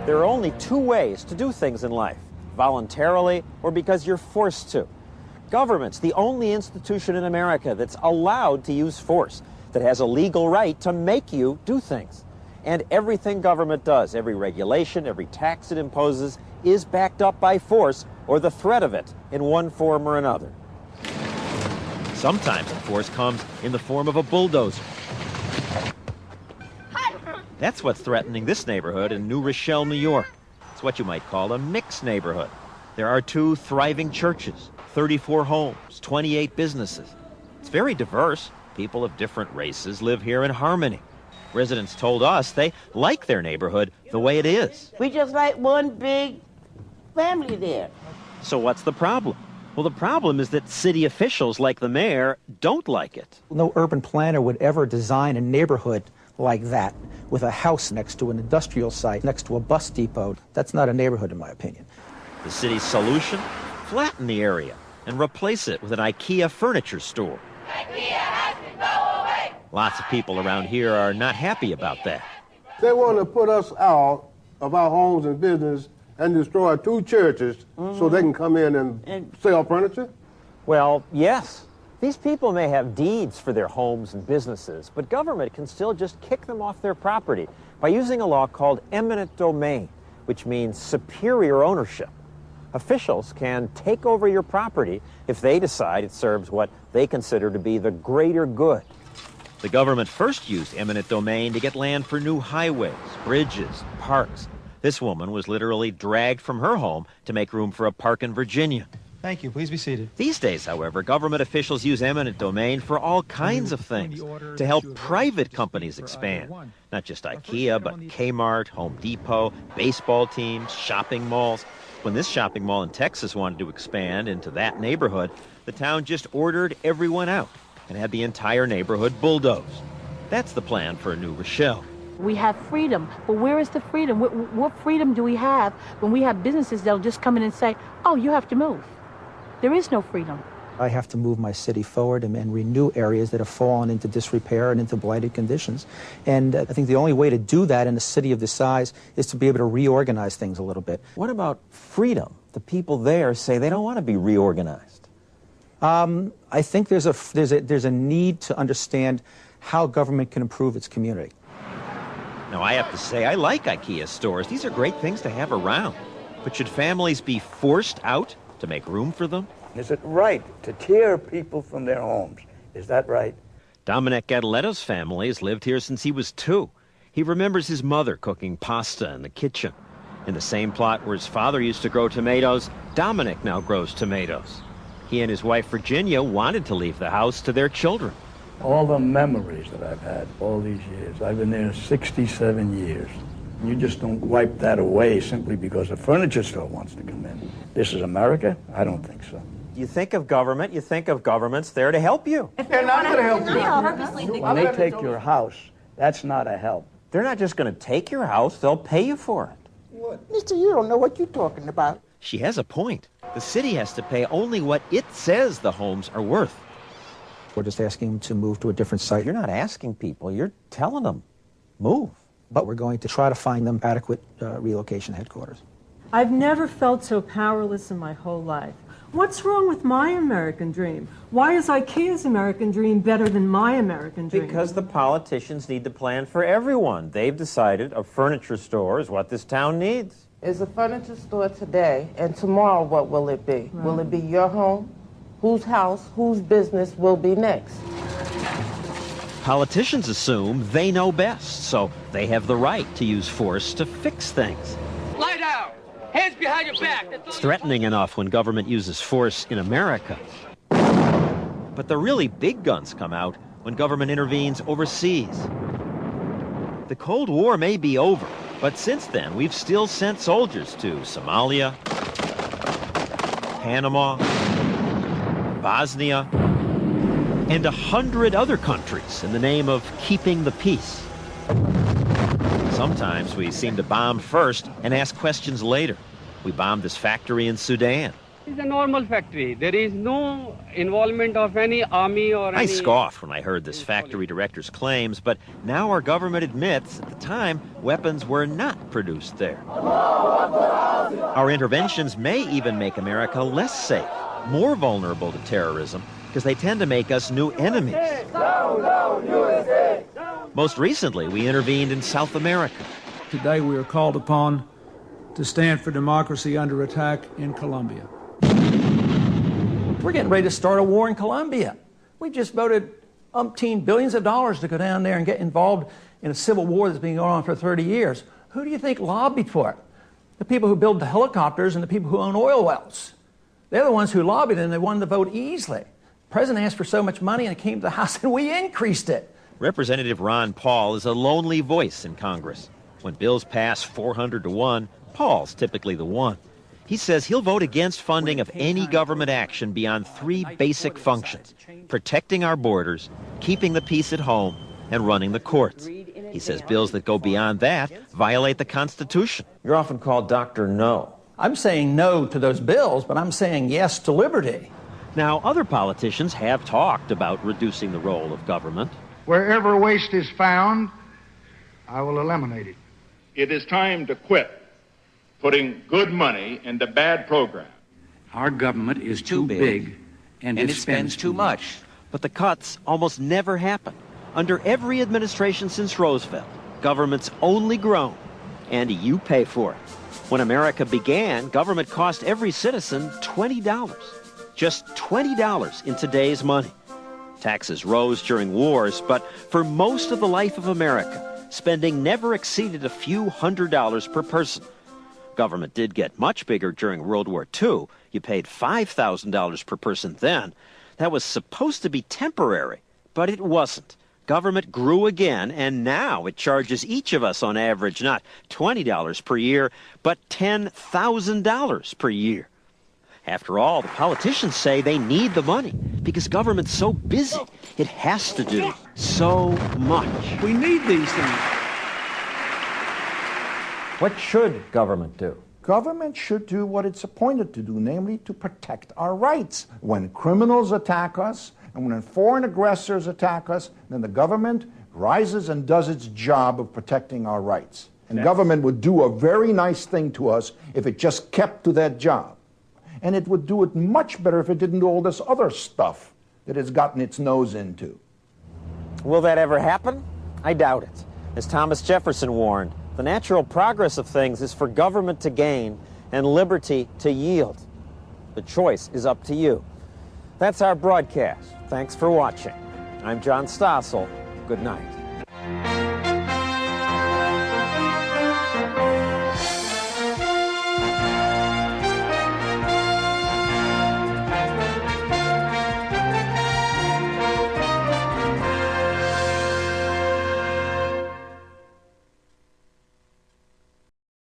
There are only two ways to do things in life: voluntarily or because you're forced to. Government's the only institution in America that's allowed to use force, that has a legal right to make you do things. And everything government does, every regulation, every tax it imposes, is backed up by force or the threat of it in one form or another. Sometimes the force comes in the form of a bulldozer. That's what's threatening this neighborhood in New Rochelle, New York. It's what you might call a mixed neighborhood. There are 2 thriving churches, 34 homes, 28 businesses. It's very diverse. People of different races live here in harmony. Residents told us they like their neighborhood the way it is. We just like one big family there. So what's the problem? Well, the problem is that city officials like the mayor don't like it. No urban planner would ever design a neighborhood like that with a house next to an industrial site, next to a bus depot. That's not a neighborhood, in my opinion. The city's solution? Flatten the area and replace it with an IKEA furniture store. IKEA has to go away! Lots of people around here are not happy about that. They want to put us out of our homes and business and destroy 2 churches so they can come in and sell furniture? Well, yes. These people may have deeds for their homes and businesses, but government can still just kick them off their property by using a law called eminent domain, which means superior ownership. Officials can take over your property if they decide it serves what they consider to be the greater good. The government first used eminent domain to get land for new highways, bridges, parks. This woman was literally dragged from her home to make room for a park in Virginia. Thank you. Please be seated. These days, however, government officials use eminent domain for all kinds of things to help private companies expand. Not just IKEA, but Kmart, Home Depot, baseball teams, shopping malls. When this shopping mall in Texas wanted to expand into that neighborhood, the town just ordered everyone out and had the entire neighborhood bulldozed. That's the plan for New Rochelle. We have freedom, but where is the freedom? What freedom do we have when we have businesses that'll just come in and say, oh, you have to move? There is no freedom. I have to move my city forward and renew areas that have fallen into disrepair and into blighted conditions. And I think the only way to do that in a city of this size is to be able to reorganize things a little bit. What about freedom? The people there say they don't want to be reorganized. I think there's a need to understand how government can improve its community. Now, I have to say, I like IKEA stores. These are great things to have around. But should families be forced out to make room for them? Is it right to tear people from their homes? Is that right? Dominic Gadaletto's family has lived here since he was 2. He remembers his mother cooking pasta in the kitchen. In the same plot where his father used to grow tomatoes, Dominic now grows tomatoes. He and his wife Virginia wanted to leave the house to their children. All the memories that I've had all these years, I've been there 67 years. You just don't wipe that away simply because a furniture store wants to come in. This is America? I don't think so. You think of government, you think of governments there to help you. They're not going to help you. When they take your house, that's not a help. They're not just going to take your house, they'll pay you for it. What? Mister, you don't know what you're talking about. She has a point. The city has to pay only what it says the homes are worth. We're just asking them to move to a different site. You're not asking people, you're telling them, move. But we're going to try to find them adequate relocation headquarters. I've never felt so powerless in my whole life. What's wrong with my American dream? Why is IKEA's American dream better than my American dream? Because the politicians need to plan for everyone. They've decided a furniture store is what this town needs. It's a furniture store today, and tomorrow what will it be? Right. Will it be your home? Whose house, whose business will be next? Politicians assume they know best, so they have the right to use force to fix things. Lie down! Hands behind your back! It's threatening enough when government uses force in America. But the really big guns come out when government intervenes overseas. The Cold War may be over, but since then we've still sent soldiers to Somalia, Panama, Bosnia, and 100 other countries in the name of keeping the peace. Sometimes we seem to bomb first and ask questions later. We bombed this factory in Sudan, It's a normal factory. There is no involvement of any army or I any... scoffed when I heard this factory director's claims, but now our government admits at the time weapons were not produced there. Our interventions may even make America less safe, more vulnerable to terrorism, because they tend to make us new enemies. Most recently, we intervened in South America. Today we are called upon to stand for democracy under attack in Colombia. We're getting ready to start a war in Colombia. We just voted umpteen billions of dollars to go down there and get involved in a civil war that's been going on for 30 years. Who do you think lobbied for it? The people who build the helicopters and the people who own oil wells. They're the ones who lobbied and they won the vote easily. The president asked for so much money and it came to the House and we increased it. Representative Ron Paul is a lonely voice in Congress. When bills pass 400-1, Paul's typically the one. He says he'll vote against funding of any government action beyond three basic functions: protecting our borders, keeping the peace at home, and running the courts. He says bills that go beyond that violate the Constitution. You're often called Dr. No. I'm saying no to those bills, but I'm saying yes to liberty. Now, other politicians have talked about reducing the role of government. Wherever waste is found, I will eliminate it. It is time to quit putting good money into bad programs. Our government is too big and it spends too much. But the cuts almost never happen. Under every administration since Roosevelt, government's only grown, and you pay for it. When America began, government cost every citizen $20. Just $20 in today's money. Taxes rose during wars, but for most of the life of America, spending never exceeded a few $100s per person. Government did get much bigger during World War II. You paid $5,000 per person then. That was supposed to be temporary, but it wasn't. Government grew again, and now it charges each of us on average not $20 per year, but $10,000 per year. After all, the politicians say they need the money because government's so busy. It has to do so much. We need these things. What should government do? Government should do what it's appointed to do, namely to protect our rights. When criminals attack us and when foreign aggressors attack us, then the government rises and does its job of protecting our rights. And government would do a very nice thing to us if it just kept to that job. And it would do it much better if it didn't do all this other stuff that it's gotten its nose into. Will that ever happen? I doubt it. As Thomas Jefferson warned, the natural progress of things is for government to gain and liberty to yield. The choice is up to you. That's our broadcast. Thanks for watching. I'm John Stossel. Good night.